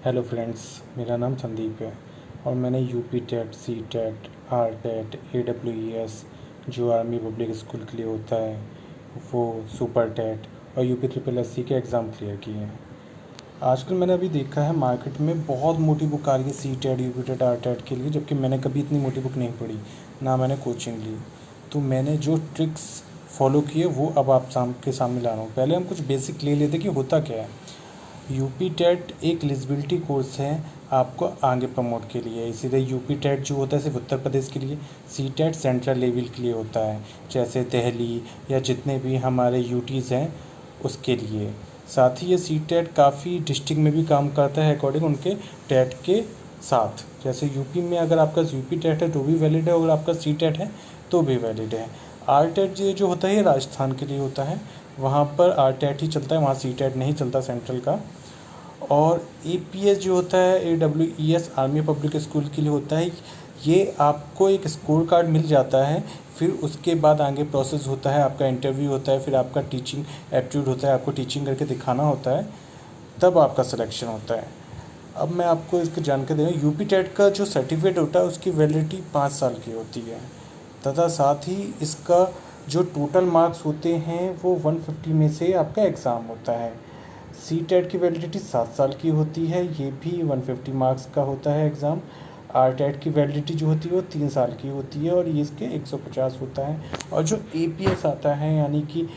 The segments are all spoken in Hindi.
हेलो फ्रेंड्स, मेरा नाम संदीप है और मैंने UP TET, C TET, R TET, AWES जो आर्मी पब्लिक स्कूल के लिए होता है वो, सुपर टेट और यूपी ट्रिपल SC के एग्ज़ाम क्लियर किए हैं। आजकल मैंने अभी देखा है मार्केट में बहुत मोटी बुक आ रही है C TET, UP TET, R TET के लिए, जबकि मैंने कभी इतनी मोटी बुक नहीं पढ़ी, ना मैंने कोचिंग ली। तो मैंने जो ट्रिक्स फॉलो किए वो अब आप के सामने ला रहा हूँ। पहले हम कुछ बेसिक ले लेते कि होता क्या है। यूपी टेट एक एलिजिबिलिटी कोर्स है आपको आगे प्रमोट के लिए, इसीलिए यूपी टेट जो होता है सिर्फ उत्तर प्रदेश के लिए, सी टेट सेंट्रल लेवल के लिए होता है, जैसे दिल्ली या जितने भी हमारे यूटीज़ हैं उसके लिए। साथ ही ये सी टेट काफ़ी डिस्ट्रिक्ट में भी काम करता है अकॉर्डिंग उनके टेट के साथ। जैसे यूपी में अगर आपका यूपी टेट है तो भी वैलिड है, अगर आपका सी टेट है तो भी वैलिड है। आर टेट जो होता है ये राजस्थान के लिए होता है, वहाँ पर आर टेट ही चलता है, वहाँ सी टेट नहीं चलता सेंट्रल का। और APS जो होता है, AWES आर्मी पब्लिक स्कूल के लिए होता है। ये आपको एक स्कोर कार्ड मिल जाता है, फिर उसके बाद आगे प्रोसेस होता है, आपका इंटरव्यू होता है, फिर आपका टीचिंग एप्टीट्यूड होता है, आपको टीचिंग करके दिखाना होता है, तब आपका सिलेक्शन होता है। अब मैं आपको इसकी जानकारी दे रहा हूँ। यूपी टेट का जो सर्टिफिकेट होता है उसकी वैलिडिटी 5 साल की होती है, तथा साथ ही इसका जो टोटल मार्क्स होते हैं वो 150 में से आपका एग्ज़ाम होता है। सी टेट की वैलिडिटी 7 साल की होती है, ये भी 150 मार्क्स का होता है एग्ज़ाम। आर टेट की वैलिडिटी जो होती है वो 3 साल की होती है और ये इसके 150 होता है। और जो APS आता है यानी कि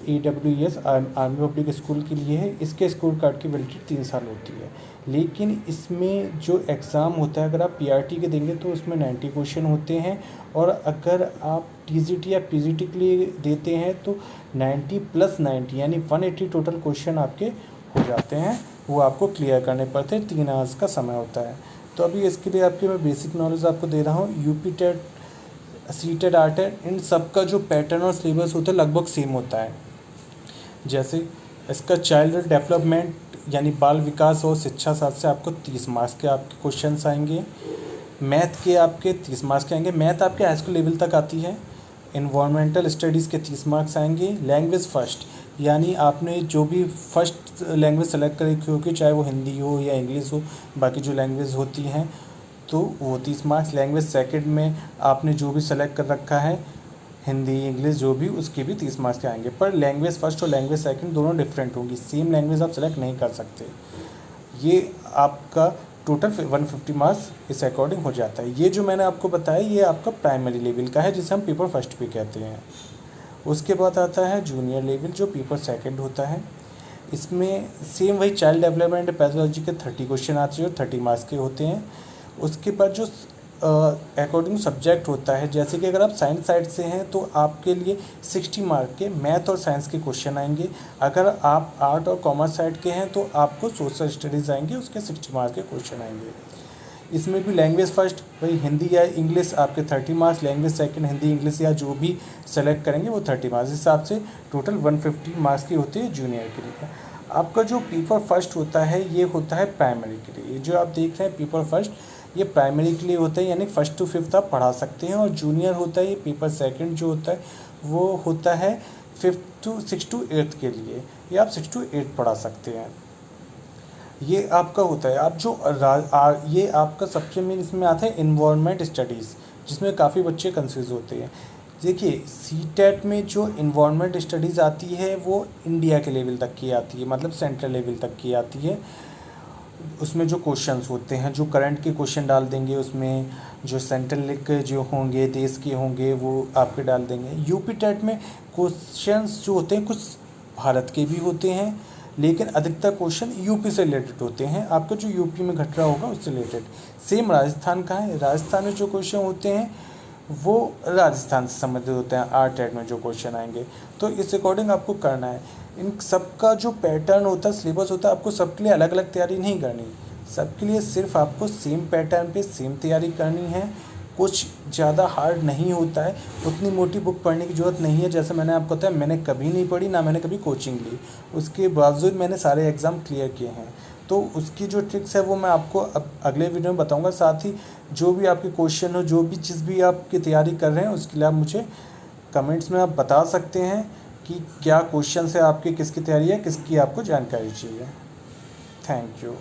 AWES आर्मी पब्लिक स्कूल के लिए है, इसके स्कोर कार्ड की वैलिडिटी 3 साल होती है। लेकिन इसमें जो एग्ज़ाम होता है अगर आप PRT के देंगे तो उसमें 90 क्वेश्चन होते हैं, और अगर आप TGT या PGT के लिए देते हैं तो 90 + 90 यानी 180 टोटल क्वेश्चन आपके हो जाते हैं, वो आपको क्लियर करने पड़ते हैं। 3 आवर्स का समय होता है। तो अभी इसके लिए आपकी मैं बेसिक नॉलेज आपको दे रहा हूँ। UP TET, C TET, R TET, इन सब का जो पैटर्न और सिलेबस होता है लगभग सेम होता है। जैसे इसका चाइल्ड डेवलपमेंट यानी बाल विकास और शिक्षा शास्त्र से आपको 30 मार्क्स के आपके क्वेश्चंस आएंगे। मैथ के आपके 30 मार्क्स के आएंगे, मैथ आपके हाई स्कूल लेवल तक आती है। इन्वायरमेंटल स्टडीज़ के 30 मार्क्स आएंगे। लैंग्वेज फर्स्ट यानी आपने जो भी फर्स्ट लैंग्वेज सेलेक्ट करी होगी, चाहे वो हिंदी हो या इंग्लिश हो, बाकी जो लैंग्वेज होती हैं तो वो 30 मार्क्स। लैंग्वेज सेकंड में आपने जो भी सेलेक्ट कर रखा है, हिंदी इंग्लिश जो भी, उसके भी 30 मार्क्स के आएंगे। पर लैंग्वेज फर्स्ट और लैंग्वेज सेकंड दोनों डिफरेंट होंगी, सेम लैंग्वेज आप सेलेक्ट नहीं कर सकते। ये आपका टोटल 150 मार्क्स इस अकॉर्डिंग हो जाता है। ये जो मैंने आपको बताया ये आपका प्राइमरी लेवल का है, जिसे हम पेपर फर्स्ट भी कहते हैं। उसके बाद आता है जूनियर लेवल जो पेपर सेकंड होता है। इसमें सेम वही चाइल्ड डेवलपमेंट पैथोलॉजी के 30 क्वेश्चन आते हैं और 30 मार्क्स के होते हैं। उसके बाद जो अकॉर्डिंग सब्जेक्ट होता है, जैसे कि अगर आप साइंस साइड से हैं तो आपके लिए 60 मार्क के मैथ और साइंस के क्वेश्चन आएंगे। अगर आप आर्ट और कॉमर्स साइड के हैं तो आपको सोशल स्टडीज़ आएंगे, उसके 60 मार्क के क्वेश्चन आएंगे। इसमें भी लैंग्वेज फर्स्ट वही हिंदी या इंग्लिश आपके 30 marks, language second Hindi English या जो भी सेलेक्ट करेंगे वो 30 मार्क्स। इस हिसाब से टोटल 150 मार्क्स की होती है जूनियर के लिए। आपका जो पेपर फर्स्ट होता है ये होता है प्राइमरी के लिए। जो आप देख रहे हैं पेपर फर्स्ट, ये प्राइमरी के लिए होता है, यानी 1st to 5th आप पढ़ा सकते हैं। और जूनियर होता है ये पेपर सेकंड जो होता है वो होता है 6 to 8 के लिए, ये आप 6 to 8 पढ़ा सकते हैं। ये आपका होता है। आप जो ये आपका सबसे मेन इसमें आता है इन्वायरमेंट स्टडीज़, जिसमें काफ़ी बच्चे कंफ्यूज होते हैं। देखिए सी टेट में जो इन्वायरमेंट स्टडीज़ आती है वो इंडिया के लेवल तक की आती है, मतलब सेंट्रल लेवल तक की आती है। उसमें जो क्वेश्चंस होते हैं, जो करंट के क्वेश्चन डाल देंगे, उसमें जो सेंट्रल के जो होंगे देश के होंगे वो आपके डाल देंगे। यूपी टेट में क्वेश्चंस जो होते हैं कुछ भारत के भी होते हैं, लेकिन अधिकतर क्वेश्चन यूपी से रिलेटेड होते हैं। आपका जो यूपी में घट रहा होगा उससे रिलेटेड। सेम राजस्थान का है, राजस्थान में जो क्वेश्चन होते हैं वो राजस्थान से संबंधित होते हैं। आर टेट में जो क्वेश्चन आएंगे तो इस अकॉर्डिंग आपको करना है। इन सबका जो पैटर्न होता है, सिलेबस होता है, आपको सबके लिए अलग अलग तैयारी नहीं करनी, सबके लिए सिर्फ आपको सेम पैटर्न पे सेम तैयारी करनी है। कुछ ज़्यादा हार्ड नहीं होता है, उतनी मोटी बुक पढ़ने की ज़रूरत नहीं है। जैसे मैंने आपको बताया, मैंने कभी नहीं पढ़ी, ना मैंने कभी कोचिंग ली, उसके बावजूद मैंने सारे एग्ज़ाम क्लियर किए हैं। तो उसकी जो ट्रिक्स है वो मैं आपको अब अगले वीडियो में बताऊंगा। साथ ही जो भी आपके क्वेश्चन हो, जो भी चीज़ भी आपकी तैयारी कर रहे हैं, उसके लिए आप मुझे कमेंट्स में आप बता सकते हैं कि क्या क्वेश्चन है आपके, किसकी तैयारी है, किसकी आपको जानकारी चाहिए। Thank you.